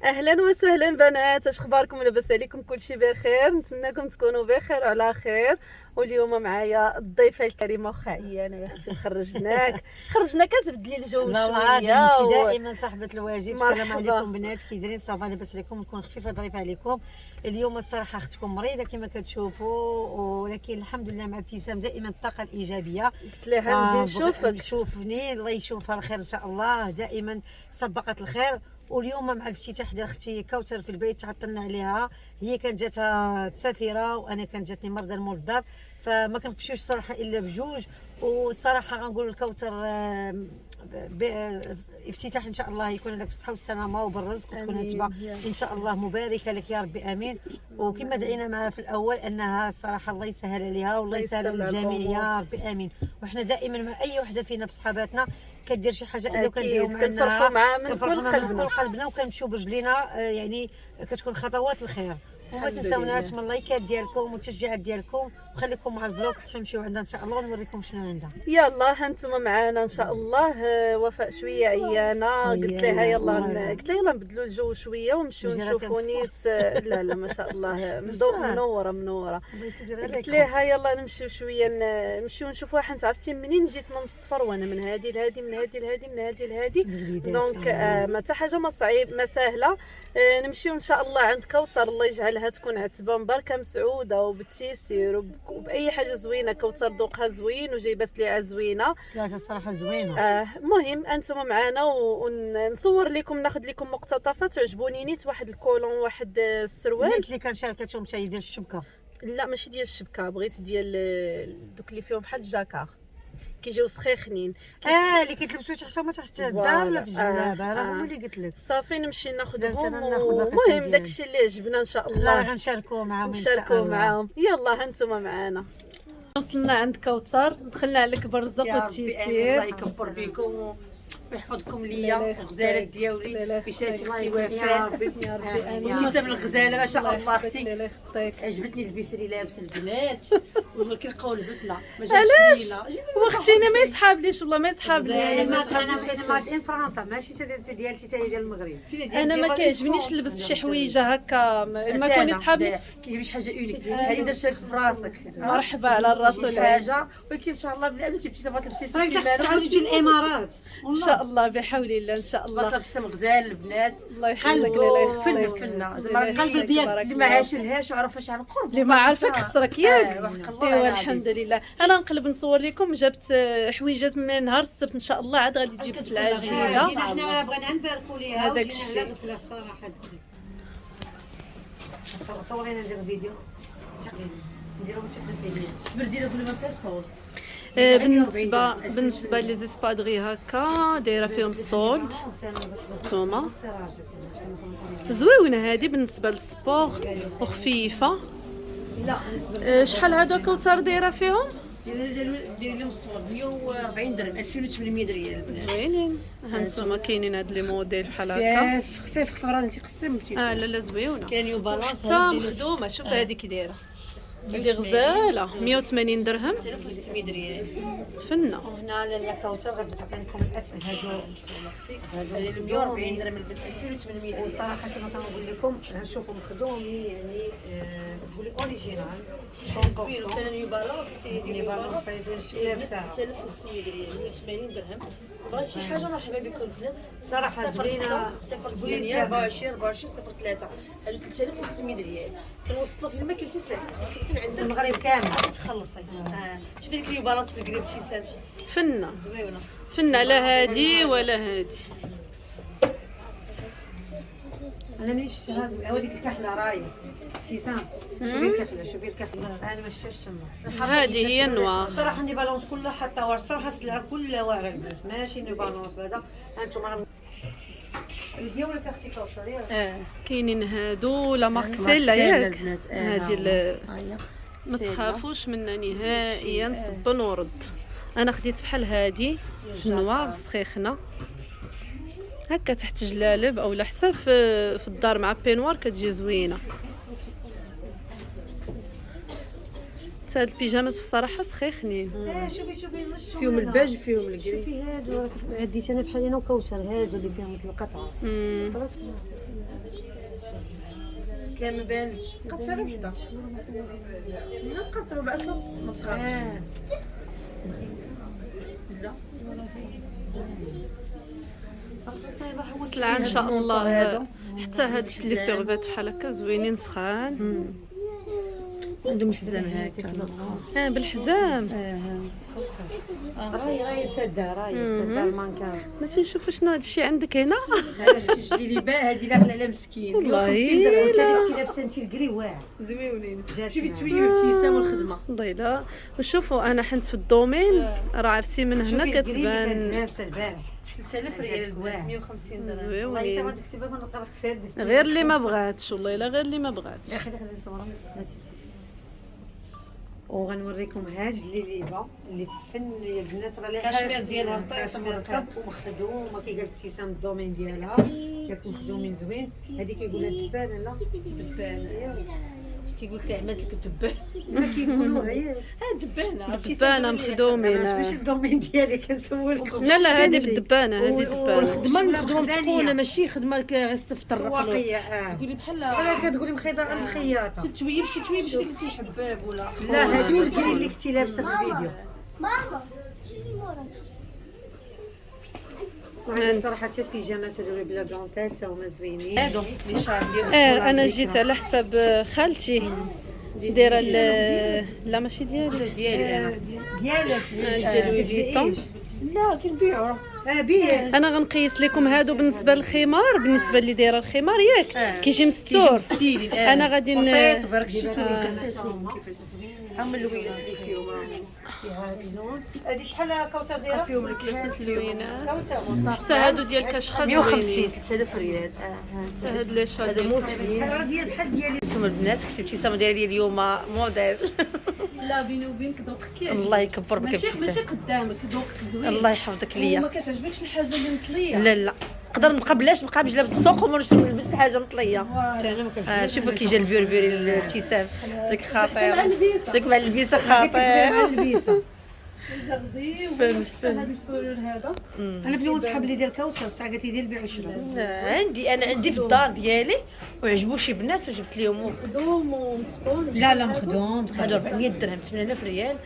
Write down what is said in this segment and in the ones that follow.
اهلا وسهلا بنات، اش اخباركم؟ لاباس عليكم؟ كلشي بخير؟ نتمنىكم تكونوا بخير وعلى خير. واليوم معايا الضيفه الكريمه. واخا عيانه يا اختي خرجنا كتبدلي الجو لا عاد شويه انت دائما صاحبه الواجب. السلام مرحبا. عليكم بنات، كي دايرين؟ صافا لاباس عليكم؟ نكون خفيفه ظريفه عليكم. اليوم الصراحه اختكم مريضه كما كتشوفوا، ولكن الحمد لله مع ابتسام دائما الطاقه الايجابيه. قلت لها نجي نشوفك. نشوفني الله يشوفها الخير ان شاء الله، دائما سبقت الخير. واليوم مع الافتتاح ديال اختي كوثر في البيت تعطلنا عليها. هي كانت جاتها تسافره وانا كانت جاتني مرضى المول الدار، فما كنمشيوش صراحه الا بجوج. والصراحه غنقول لكوثر افتتاح ان شاء الله يكون لك بالصحه والسلامه وبالرزق، وتكون هتبه ان شاء الله مباركه لك يا ربي امين. وكما دعينا معها في الاول انها الصراحه الله يسهل عليها والله يسهل على الجميع يا ربي امين. وحنا دائما مع اي وحده فينا في صحاباتنا كدير شي حاجه اللي كنديروا معنا كنفرحوا معاها من كل قلبنا وكنمشيو برجلينا، يعني كتكون خطوات الخير. وما تنساوناش من اللايكات ديالكم والتشجيعات ديالكم، وخليكم مع الفلوق حتى نمشيو عندها ان شاء الله ونوريكم شنو عندها. يلا هانتوما معانا ان شاء الله. وفاء شويه عيانه، قلت لها يلا نبدلوا الجو شويه ونمشيو نشوفوا نيت. لا ما شاء الله منوره. قلت لها يلا نمشيو شويه نمشيو نشوفوا. حنت عرفتي منين جيت من السفر وانا من هذه لهذه من هذه لهذه من هذه لهذه، دونك ما حتى حاجه ما صعيب ما سهله. نمشيو ان شاء الله عند كوثر، الله يجعلها تكون عتبه مباركه مسعوده وبالتيسير وباي حاجه زوينه. كوثر ذوقها زوين وجايبه سليعه زوينه، سلعه الصراحه زوينه. مهم انتم معنا ونصور لكم، ناخذ لكم مقتطفات عجبوني نيت. واحد الكولون، واحد السروال نيت اللي كان شاركتهم حتى ديال الشبكه. لا ماشي ديال الشبكه، بغيت ديال دوك اللي فيهم بحال الجاكار كيجيو سخيخنين. اللي كيتلبسوا تحت ما تحت الدار ولا في الجلابه، راه هما اللي قلت لك. صافي نمشي ناخذهم. المهم داكشي اللي عجبنا ان شاء الله لا غنشاركوه معاهم يلا هانتوما معانا. وصلنا عند كوثر، دخلنا على كبر الرزق والتيسير. الله يكبر بكم ويحفظكم ليا والغزاله ديالي بشارك اختي وفاء يا ربي امين. ابتسام الغزاله ما شاء الله اختي الله يخطيك. عجبتني اللبس اللي لابسه البنات وكنلقاو لبتنا ما علاش؟ جابش لينا واختي انا ما يسحاب ليش والله ما يسحاب لي. انا ماد ان فرنسا ماشي ديالتي حتى هي ديال المغرب. انا ما كيعجبنيش نلبس شي حويجه هكا ما كون يسحاب لي. كيجيب شي حاجه اونيك هذه درت لك في راسك. مرحبا على الرسول حاجه، ولكن ان شاء الله بلا ما تبتي تبغى تلبسي راك تعاودي تجي الامارات ان شاء الله بحول الله ان شاء الله. بطل بسم غزال البنات الله يخليك. الله يخليك. قلب البيض اللي ما عاشلهاش وعرف واش عن قرب اللي ما عارفك خسرك ياك. الله ايوا الحمد لله. انا نقلب نصور لكم. جبت حويجات من نهار السبت ان شاء الله، عاد غادي تجيب سلعه جديده. حنا بغينا نباركوا ليها هذاك وجينا الشيء. على غفله الصراحه. صورينا نديروا فيديو نديروا متفقين. بردينا كل ما فيها صوت. بالنسبه لي زيسبادغي هكا دايره فيهم الصولد. نتوما زويونه هذه بالنسبه للسبور وخفيفه. لا شحال هادو كوثر دايره فيهم؟ دير لهم الصوت 140 درهم 2800 ريال البنات. زوينين. هانتوما كاينين هاد لي موديل بحال هكا خفيف راه انت قسمتي. لا لا زويونه كاين نيو بالانس حتى مخدومه. شوف هذه كي دايره، هذه غزاله 180 درهم 3600 ريال. فنه. وهنا لاله كوثر غادي تعطي لكم الاسم هادو هذه 140 درهم البنت 2800 ريال. والصراحه كما كنقول لكم شوفوا مخدومين، يعني تقولي اوريجينال زوين. وكان نيو بالانس اللي بالانس سايزين لابساها 3600 ريال 180 درهم. بغيت شي حاجه مرحبا بكم البنات. صراحه زوينه 08 24 03 هذو 3600 ريال. كنوصلوا فين ما كنتي سلعتك تخلصي عند المغرب كامل تخلصي. شوفي ديك نيو بالانس في القريب شي سامشي فنه زوينه. فنه لا هادي ولا هادي. انا مانيش شفتها هذيك الكحله رايه ابتسام. شوفي الكحله انا ما شفتش تما. هذه هي النوار. الصراحه ني بالونس كلها حتى ورا الصراحه السلعه كلها واعره البنات، ماشي ني بالونس هذا. هانتوما راه ديالك اختي كوثر ياك. كاينين هادو لا مارك سيلا ياك. هذه هي ما تخافوش منها نهائيا. صبن ورد. انا خديت بحال هادي في النوار سخيخنه هكا تحت جلالب اولا حتى في الدار مع بينوار كتجي زوينه. هاد البيجامات الصراحه سخيخنين. شوفي فيهم الباج فيهم الكري. شوفي هادو عديت انا بحال انا وكوثر هادو اللي فيهم مثل القطعه. خلاص كان ما بانش قصر وحده نقصروا بعصا ما بقاش. لا طلع ان شاء الله. حتى هاد لي سيرفيت بحال هكا زوينين سخان. عندهم الحزام هكا بالحزام. راهي ساده المانكا. ماشي نشوفوا شنو هادشي عندك هنا. هذا الشيء اللي باع هذه لا لا مسكين والله 50 درهم. انت اللي كنتي لابسه انت الكري واعر زويونين. شوفي تويب ابتسام والخدمه. ضيله. وشوفوا انا حنت في الدومين راه عرفتي من هنا كتبان لابسه البارح 3000 ريال 150 درهم. والله زويونين. حتى تكتبها ما نقراش كثير. غير اللي ما بغاتش والله الا غير اللي ما بغاتش. خلي نصورها لا تمشي. وغنوريكم هاج اللي ليبا اللي فن يا البنات راه كاشمير ديالها كاشمير طاب ومخدوم كي قالت ابتسام الدومين ديالها قالت مخدومين زوين. هذيك كيقولها دبانه لا دبانه كيقول لك عملت لك الدبان. ما كيقولوها هي دبانه دبانه مخدومين. ماشي الدومين ديالي كنسولكم. لا لا هذه بالدبانه هذه دبانه. والخدمه المخدوم تكون ماشي خدمه غير في الطرق. سواقيه تقولي بحال بحال كتقولي مخيطه عند الخياطه. تتويب شي تويب اللي كنتي حباب ولا لا هادو الكري اللي كنتي لابسه في الفيديو. هذه صراحه حتى البيجامات هادو بلا دونتيل تا هما زوينين. هادو لي شعر ديال انا جيت على حساب خالتي دايره لا ماشي ديالي انا ديالك ديال لوي فيتون. لا كنبيعو بيه انا غنقيس لكم هادو بالنسبه للخمار. بالنسبه اللي دايره الخمار ياك كيجي مستور. انا غادي تبارك شتي هم اللوينات اللي فيهم فيها اللون. هذه شحال كوثر دايره فيهم الكلاسات اللوينات. كوثر حتى هادو ديال كشخه 150 زوينين. 3000 ريال. حتى هاد لي شال هذا موسمي. راه ديال بحال ديالي. انتم البنات اختي ابتسام ديالي اليوم موديل. لا بيني وبينك ذوقك كاين. الله يكبر بك ماشي قدامك ذوقك زوين. الله يحفظك ليا. ما كتعجبكش الحاجه اللي مطليه. لا نقدر نبقى بلاش نبقى بجلب السوق وما نلبس حاجه مطليه. شوفوا كي جا البيربيري الابتسام داك خطير. داك مع البيسه خطير. البيسه فن هذا الفرور هذا. انا في الاول صحاب لي ديال كوثر الساعه قالت لي ديال البيع والشراء. انا عندي في الدار ديالي وعجبوا شي بنات وجبت لهم مخدوم ومتقون. لا مخدوم هادو 400 درهم 8000 ريال.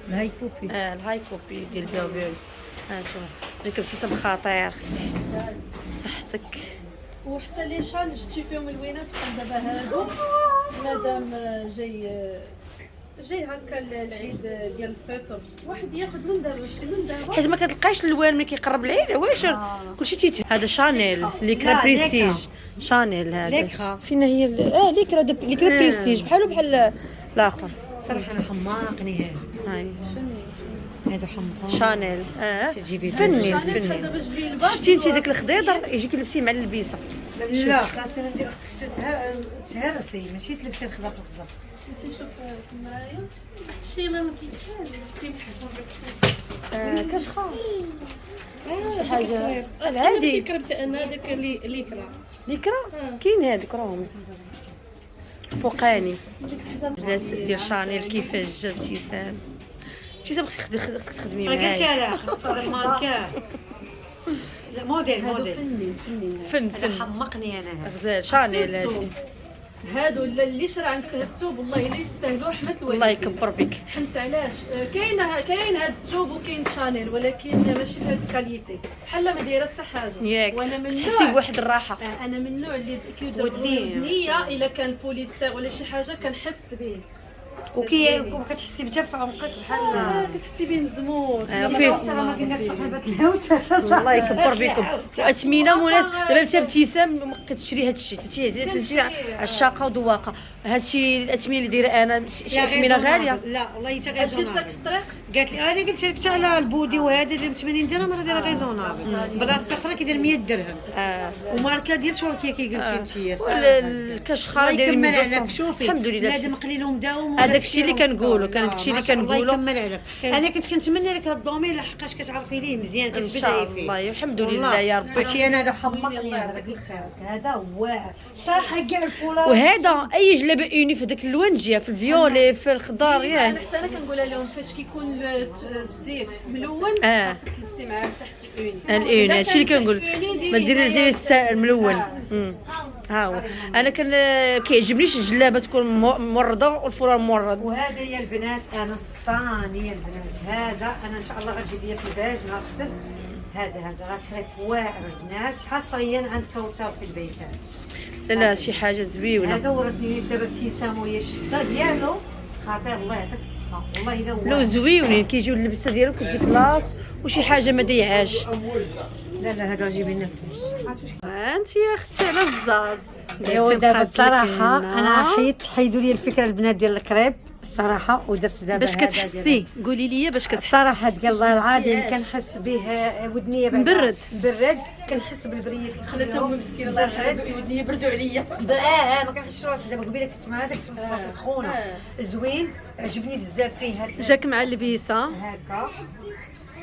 الهاي كوبي. الهاي كوبي ديال بيربيري. هانتوما ديك ابتسام خطير اختي صحتك. وحتى لي شال شتي فيهم الوينات بحال دابا هادو مادام جاي هكا العيد ديال الفطر واحد ياخذ من دابا شي من دابا حيت ما كتلقاش الالوان ملي كيقرب العيد عواشر كلشي تيت. هذا شانيل ليكرا بريستيج. شانيل هذا ليكرا. فينا هي ليكرا ليكرا بريستيج بحال الاخر. صراحه انا حماقني هذا. هاي هذا حماق. شانيل تجيبي فني دابا فني. جليبه شتي انت داك الخضيضر يجيك لبسيه مع اللبيسه. لا خاصني ندير خصك تهرسي ماشي تلبسي الخضر تشوف في المرايه شي ما كشخه حاجه العادي. فكرت انا هذاك ليكرا كاين هذوك راهم فوقاني. بنات ديال شانيل كيفاش جا ابتسام خصك تخدمي انا قلت معايا. لها خاص هذا الماركه. لا موديل فن حمقني انا هذا. غزال شانيل هادشي. هادو اللي شرا عندك هاد الثوب والله الا يستاهلوا رحمه الوالدين. الله يكبر بك. حنت علاش كاين هاد الثوب وكاين شانيل ولكن ماشي بهاد الكاليتي بحال ما دايره حتى حاجه. ياك وانا من تحسي النوع بواحد الراحه. انا من النوع اللي كيدير ودنية. النيه الا كان بوليستر ولا شي حاجه كنحس به وكتحسي بتا في عمقك بحال كتحسي به مزمور. انا ما قلنا لك صاحبات الهوت. الله يكبر بكم. اثمنه مناسب. دابا انت ابتسام كتشري هذا الشيء تشري عشاقه وذواقه. هذا الشيء الاثمنه اللي دايره انا شي اثمنه غاليه. لا والله حتى قلت غيزونابل. لك في الطريق قالت لي انا قلت لك حتى على البودي وهذا اللي ب 80 درهم راه دايره غيزونابل. بالرخص اخرى كيدير 100 درهم. وماركه ديال تركيا كي قلتي انت. الكشخه الله داير يكمل 1200. عليك. شوفي الحمد لله بنادم قليل ومداوم. هذا هذاك الشيء اللي كنقولوا، كان داك الشيء اللي الله كنقولوا. يكمل عليك. انا كنت كنتمنى لك هذا الدومين لحقاش كتعرفي ليه مزيان ان كتبداي شاء فيه. الله الحمد والله. لله يا ربي. هادشي انا هذا حمقني هذاك الخير هذا واعر صراحه كاع الفوله. وهذا اي جلابه اوني في داك اللون تجيها في الفيولي في الخضار انا ياك. حتى انا كنقولها لهم فاش كيكون الزيف ملون خاصك تلبسي معاه تحت الاوني. الاوني هادشي اللي كنقول ما ديري الملون. ها هو انا كيعجبنيش الجلابه تكون مورده والفرار مورد. وهذا هي البنات انا سطانيه البنات. هذا انا ان شاء الله غتجيب لي في الباج نهار السبت. هذا راه كريب واعر البنات حصريا عند كوثر في البيت. لا شي حاجه زويونه. هذا ورثني دابا ابتسام وهي الشده ديالو خطير الله يعطيك الصحه والله الا هو. لو زويونين كيجيو اللبسه ديالهم كتجي كلاص وشي حاجه ما ديعاش. لا هذا جيبي لنا. انت يا اختي على الزاز. ايوا دابا الصراحه انا حيدوا لي الفكره البنات ديال الكريب الصراحه ودرت دابا باش كتحسي قولي لي باش كتحسي الصراحه ديال الله العظيم كنحس به ودنيه مبرد كنحس بالبريد خلاتهم مسكين الله يرحمهم ودني يبردوا عليا. ما كنحسش راسي دابا قبيله كنت مع هذاك راسي سخونه زوين عجبني بزاف فيه هذا جاك مع اللبيسه هكا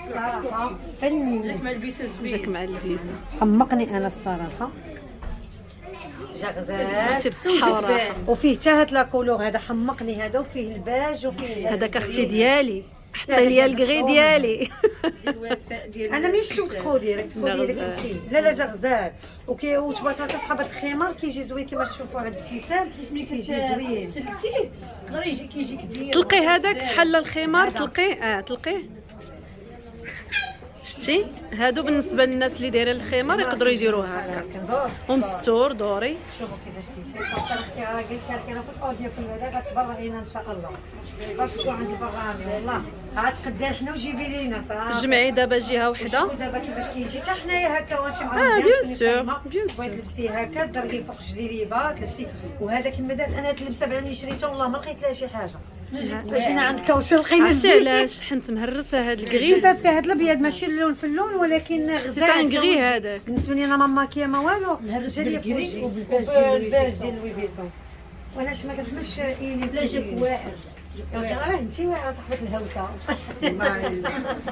صراحه فني مع البيسه زوين. جاك مع اللبيسه حمقني انا الصراحه جا غزال اختي بالصحه والراحه. وفيه حتى هاد لاكولور هذا حمقني هذا وفيه الباج وفيه هذاك اختي ديالي حطي لي الكغي ديالي. انا ملي شفت كوديرك لا جا غزال وتبارك الله صحابه الخمار كيجي زوين كما تشوفوا هاد الابتسام كيجي زوين سلتيه يقدر يجي كيجيك بليل. تلقي هذاك بحال الخمار تلقيه تلقيه شتي هادو بالنسبه للناس اللي دايره الخمار يقدروا يديروها هكا كندور ومستور دوري. شوفوا كيفاش كيجي اختي راه قلتها لك انا في الاوديو في هذا غتبرعينا ان شاء الله باش تشوفوا عند البرامج والله غتقدر حنا وجيبي لينا صراحه. جمعي دابا جهه وحده. شوفوا دابا كيفاش كيجي حتى حنايا هكا واش بيان سور بغيت تلبسيه هكا دري فوق جليريبه تلبسي وهذا كما دارت انا هاد اللبسه بعدا اللي شريتها والله ما لقيت لها شي حاجه. جينا عند كوثر لقينا عرفتي علاش حنت مهرسه هاد الكغي جدا فيه هاد الابيض ماشي اللون في اللون ولكن غزال تاع الكغي هذاك بالنسبه لي انا ما ماكيه ما والو جالي فوجي وبالباج ديال لوي فيتون وعلاش ما كنحملش ايني بلاجك واعر. راه انت واعره صاحبه الهوته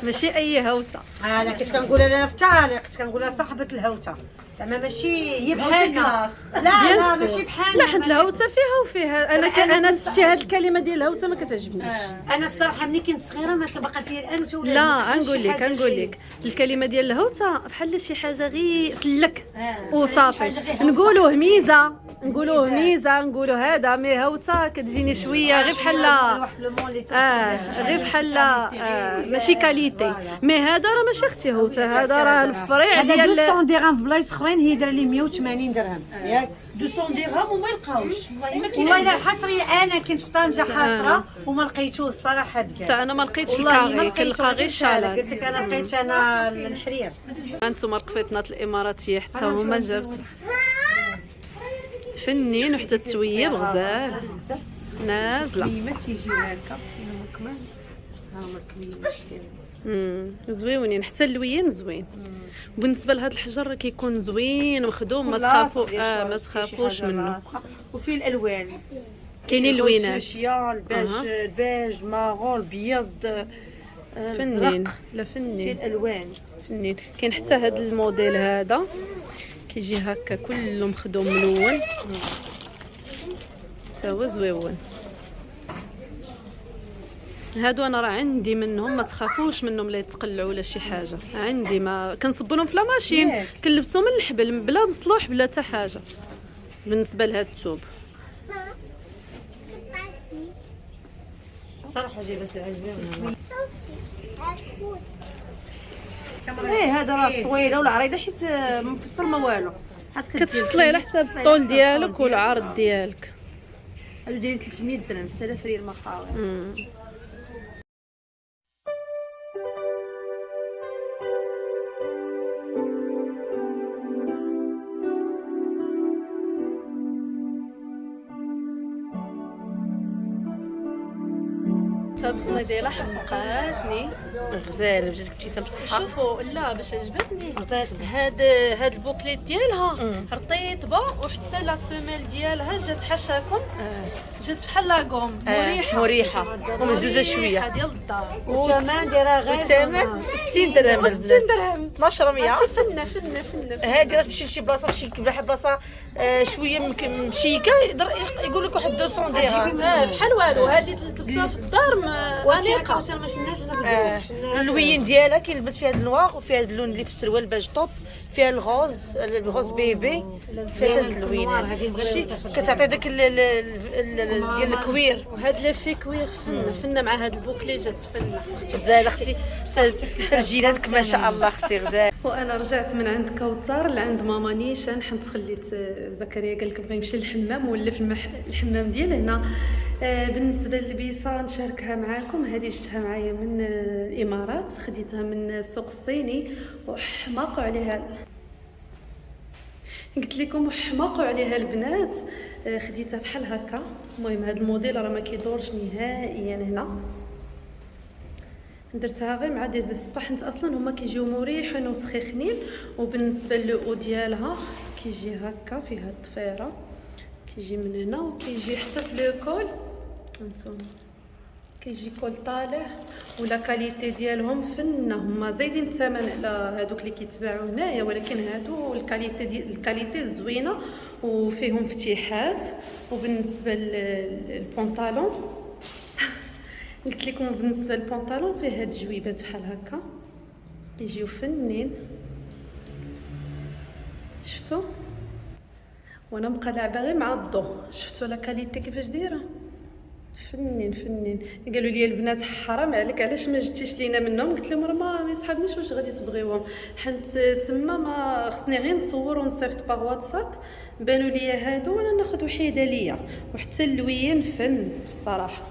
ماشي اي هوته. انا كنت كنقولها لها في التعاليق كنت كنقولها صاحبه الهوته زعما ماشي هي بحالنا. لا ماشي بحالنا. لا حنت الهوته فيها وفيها. انا شتي هاد الكلمه ديال الهوته ما كتعجبنيش. انا الصراحه ملي كنت صغيره ما كنبقى فيا الان وتولد. لا نقول لك الكلمه ديال الهوته بحال شي حاجه غير سلك وصافي. نقولوه ميزه نقولوا هذا مي هوته كتجيني شويه غير بحال غير بحال ماشي كاليتي. مي هذا راه ماشي اختي هوته هذا راه الفريع هذا ديال 200 درهم في بلايص اخرين هي دايره لي 180 درهم ياك 200 درهم وما يلقاوش والله ما كاين. والله الا الحصريه انا كنت في طنجه حاصره وما لقيتوش الصراحه حتى كاع انا ما لقيتش والله ما الكاغي كنلقى غير قلت الشالات. لك انا لقيت انا الحرير. انتم القفيطنات الاماراتيه حتى هما جابت فنين وحتى التويب غزال نازله. ما تيجيو هكا كمان ها هما الكميمات ديالهم زويونين حتى اللوين زوين. وبالنسبه لهذا الحجر كيكون زوين مخدوم ما تخافوا ما تخافوش منه. وفيه الالوان كاينين اللوينات البيج الماغون الابيض فنين. لا فيه فنين الالوان فنين. كاين حتى هذا الموديل هذا كيجي هكا كله مخدوم ملون حتى هو زويون. هادو انا راه عندي منهم ما تخافوش منهم لا يتقلعوا ولا شي حاجه. عندي ما كنصبونهم في لا ماشين كنلبسهم من الحبل بلا مصلوح بلا حتى حاجه. بالنسبه لهاد الثوب صراحه جاي بس العجبين هذا راه طويله ولا عريضه حيت مفصل ما والو. كتفصليه على حساب الطول ديالك والعرض ديالك. هادو دايرين 300 درهم 6000 ريال مخاوي. التصني ديالها حمقاتني غزاله بجات ابتسام بصحه. شوفوا لا باش عجبتني هاد البوكليت ديالها رطيبه وحتى لا سوميل ديالها جات حاشاكم جات بحال لاكوم مريحه ومزوزه شويه ديال الدار والثمن ديالها غير الثمن 60 درهم 60 درهم 1200 فنه هادي راه تمشي لشي بلاصه مشيك بلا بلاصه شويه مشيكه يقول لك واحد 200 درهم بحال والو هادي تلبسها في الدار وهادشي انيقه ما شناش انا اللوين ديالها كيلبس فيها النواغ وفيها هاد اللون اللي في السروال باج طوب فيها الغوز بيبي فيها هاد اللوينات هادشي كتعطي داك ديال الكوير وهاد لي في كوير فنه مع هاد البوكلي جات فنه غزاله اختي ترجيلاتك ما شاء الله اختي غزاله. وانا رجعت من عند كوثر لعند ماما نيشان حيت خليت زكريا قال لك بغى يمشي للحمام ولا في الحمام ديال هنا. بالنسبه للبيصه نشاركها معاكم. هذه شفتها معايا من الامارات خديتها من السوق الصيني وحماقوا عليها قلت لكم وحماقوا عليها البنات. خديتها بحال هكا. المهم هذا الموديل راه ما كيدورش نهائيا هنا. درتها غير مع دي زسبا حيت اصلا هما كيجيو مريحين وسخيخنين. وبالنسبه للو ديالها كيجي هكا فيها الطفيره كيجي من هنا وكيجي حتى في لو كول هانتوما كيجي كول طالع ولا كاليتي ديالهم فنه. هما زايدين الثمن على هادوك اللي كيتباعوا هنايا ولكن هادو الكاليتي زوينه وفيهم افتتاحات. وبالنسبه للبونطالون قلت لكم بالنسبه للبونطالون فيه هاد الجويبات بحال هكا يجيو فنين شفتوا وانا مقلعبه غير مع الضو. شفتوا لا كاليتي كيفاش دايره فنين. قالوا لي البنات حرام عليك علاش ما جبتيش لينا منهم. قلت لهم راه ما يصحابنيش واش غادي تبغيوهم حيت تما ما خصني غير نصور ونصيفط باغ واتساب بانوا لي هادو وانا ناخذ وحيده ليا. وحتى اللوين فن بصراحه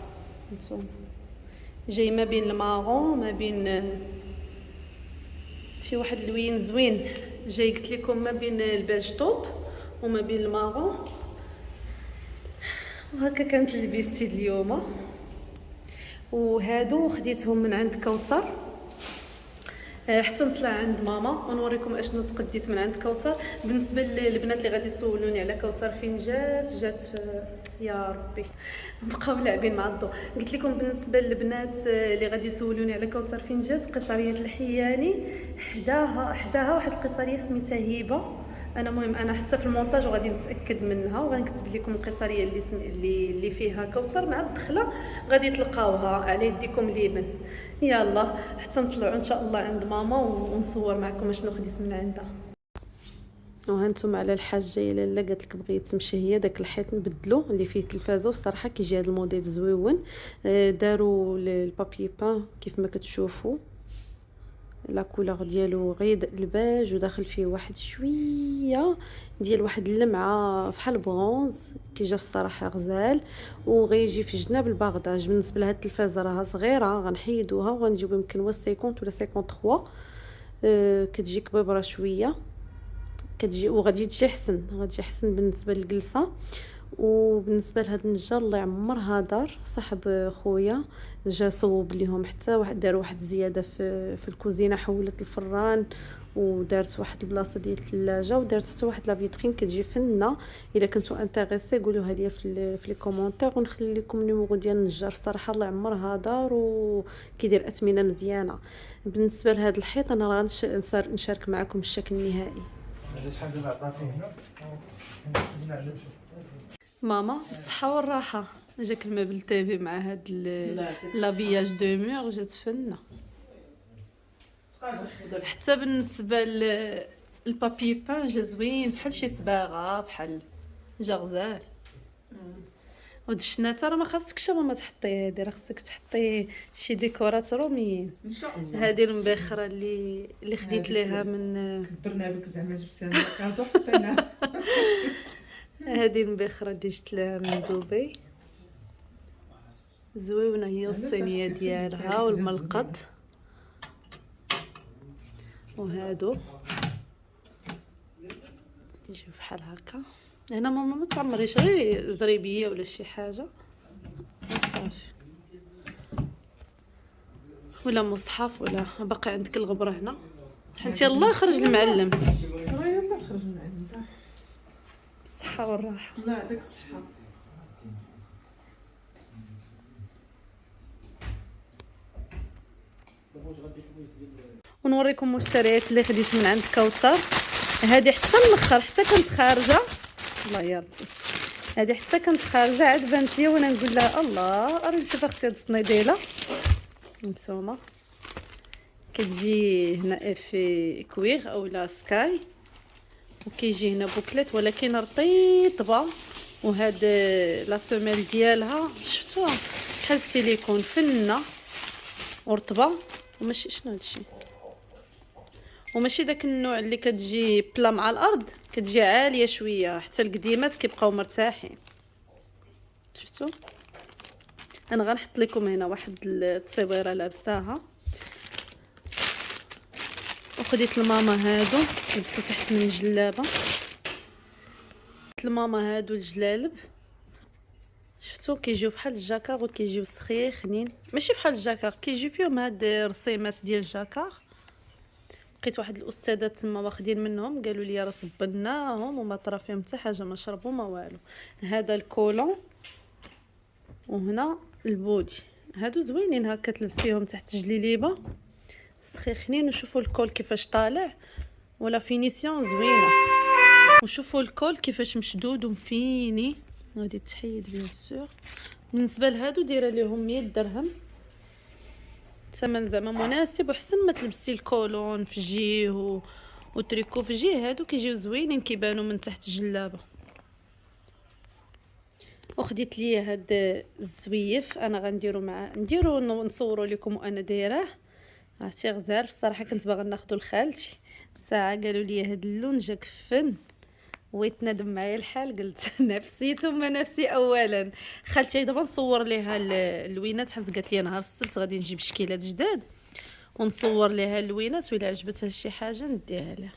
نتوما جاي ما بين الماغون ما بين في واحد اللوين زوين جاي قلت لكم ما بين الباج طوب وما بين الماغون. وهكا كانت لبستي اليوم. وهادو خديتهم من عند كوثر حتى نطلع عند ماما ونوريكم اشنو تقديت من عند كوثر. بالنسبه للبنات اللي غادي يسولوني على كوثر فين جات يا ربي بقاو لاعبين مع الضو. قلت لكم بالنسبه للبنات اللي غادي يسولوني على كوثر فين جات قصريه الحياني حداها واحد القصريه سميتها هبه. انا حتى في المونتاج وغادي نتاكد منها وغنكتب لكم القصريه اللي فيها كوثر مع الدخله غادي تلقاوها على يديكم اليمين. يلا حتى نطلعوا ان شاء الله عند ماما ونصور معكم شنو خديت من عندها. وهانتم على الحاجه الا لا قالت لك بغيت تمشي هي داك الحيط نبدلو اللي فيه التلفازه. والصراحه كيجي هذا الموديل زويون. داروا البابي بان كيف ما كتشوفوا لا كولور ديالو غير الباج وداخل فيه واحد شويه ديال واحد اللمعه فحال برونز كيجي الصراحه غزال. وغيجي في جناب الباغداج. بالنسبه لهاد التلفازه راها صغيره غنحيدوها وغنجيبو يمكن 50 ولا 53 كتجي كبيبره شويه كتجي وغادي تجي حسن بالنسبه للجلسه. وبالنسبه لهاد النجار الله يعمرها دار صاحب خويا جا صوب ليهم حتى واحد دار واحد زياده في الكوزينه حولت الفران ودارت واحد البلاصه ديال الثلاجه ودارت حتى واحد لا فيترين كتجي فنه. الا كنتو انتريسي قولوها لي في لي كومونتير ونخلي لكم النيميرو ديال النجار. صراحه الله يعمرها دار وكيدير اثمنه مزيانه. بالنسبه لهذا الحيط انا راه نشارك معكم الشكل النهائي. ماما بالصحه والراحه جاك المبل تافي مع هاد لابياج دو مور جات فنه. حتى بالنسبه للبابي بان جا زوين بحال شي صباغه بحال جا غزال. ود الشناته راه ما خاصكش ماما تحطي هادي راه خاصك تحطي شي ديكورات روميين. ان شاء الله هذه المبخره اللي خديت ليها من كبرنا بك زعما جبتها كادو حطيناها. هذه المبخره اللي جبت لها من دبي زوينه هي والصينيه ديالها والملقط. وهادو يجيو بحال هكا. هنا ماما ما تعمريش غير زريبيه ولا شي حاجه وصافي. ولا مصحف ولا باقي عندك الغبره هنا. حنت يلا خرج المعلم. راه يلا خرج من عندها. بالصحه والراحه. الله يعطيك الصحة. ونوريكم المشتريات اللي خديت من عند كوثر. هذه حتى الاخر حتى كانت خارجه، الله يا ربي، هذه حتى كانت خارجه عاد بانت لي وانا نقول لها الله راني نشوف اختي هاد الصنيديله. نتوما كتجي هنا افي كويغ اولا سكاي، وكيجي هنا بوكليت ولكن رطيبه، وهاد لا سوميل ديالها شفتوها بحال السيليكون فنه ورطبه، وماشي شنو هادشي، وماشي داك النوع اللي كتجي بلا مع الارض، كتجي عاليه شويه حتى القديمات كيبقاو مرتاحين. شفتوا انا غنحط لكم هنا واحد التصويره لابساها، وخديت الماما هادو لبسوا تحت من الجلابه، الماما هادو الجلالب شفتوا كيجيو بحال الجاكار وكيجيو سخيخنين، ماشي بحال الجاكار، كيجي فيهم هاد الرسيمات ديال الجاكار. لقيت واحد الاستاذات تما واخدين منهم قالوا لي راه صبناهم وما طرا فيهم حتى حاجه، ما شربوا ما والو. هذا الكولون وهنا البودي، هادو زوينين هكا تلبسيهم تحت جليليبه سخيخنين. وشوفوا الكول كيفاش طالع ولا فينيسيون زوينه، وشوفوا الكول كيفاش مشدود ومفيني. غادي تحيد بيان سور. بالنسبه لهادو دايره ليهم 100 درهم، ثمن زعما مناسب، وحسن ما تلبسي الكولون في جيه وتريكو في جيه، هادو كيجيو زوينين كيبانوا من تحت الجلابه. وخديت لي هاد الزويف انا غنديرو نصوروا لكم وانا دايراه، عرفتي غزال. الصراحه كنت باغا ناخذو لخالتي، ساعه قالوا لي هاد اللون جاك فن، ويتندم معايا الحال، قلت نفسي ثم نفسي اولا. خالتي دابا نصور ليها اللوينات، حيت قالت لي نهار السبت غادي نجيب شكيلات جداد ونصور ليها اللوينات، وإلا عجبتها شي حاجه نديها لها.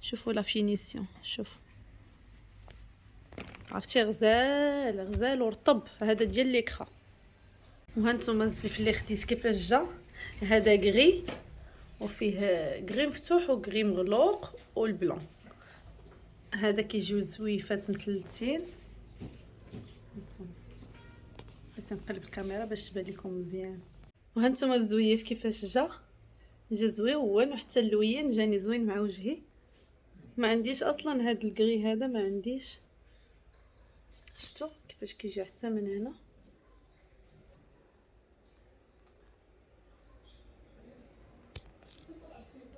شوفوا لا فينيسيون، شوفوا عرفتي غزال غزال ورطب، هذا ديال ليكرا. وهانتوما الزيف اللي خديت كيفاش جا، هذا غري وفيه غري مفتوح وغري مغلوق والبلون. هذا كيجيو زويفات مثلثين. بس نقلب الكاميرا باش تبان لكم مزيان. وهانتوما الزويف كيفاش جا زويون، وحتى اللوين جاني زوين مع وجهي. ما عنديش اصلا هاد الكري هذا، ما عنديش. شفتوا كيفاش كيجي حتى من هنا.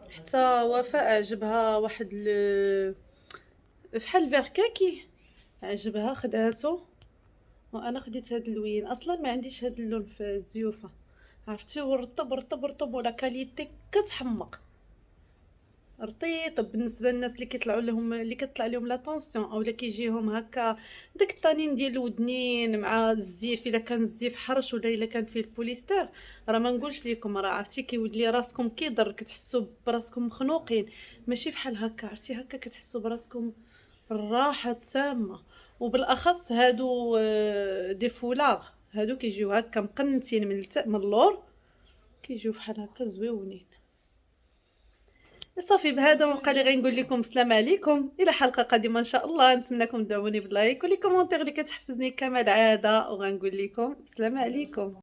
حتى وفاء عجبها واحد بحال فيغ كاكي، عجبها خداتو، وانا خديت هاد اللوين. اصلا ما عنديش هاد اللون في الزيوفه، عرفتي، ورطب رطب رطب ولا كاليتي كتحمق رطيب. بالنسبه للناس اللي كيطلعوا لهم اللي كتطلع لهم لا طونسيون اولا كيجيهم هكا داك الطنين ديال الودنين مع الزيف، الا كان الزيف حرش ولا الا كان فيه البوليستر، راه ما نقولش لكم، راه عرفتي كيولي لي راسكم كيضر، كتحسوا براسكم مخنوقين، ماشي بحال هكا، عرفتي هكا كتحسوا براسكم الراحه التامه. وبالاخص هادو دي فولاغ، هادو كيجيو هكا مقنتين من اللور، كيجيو بحال هكا زويونين. صافي بهذا وبقى لي غنقول لكم السلام عليكم الى حلقه قادمه ان شاء الله. نتمنىكم تدعموني باللايك ولي كومونتير اللي كتحفزني كما العاده، وغنقول لكم السلام عليكم.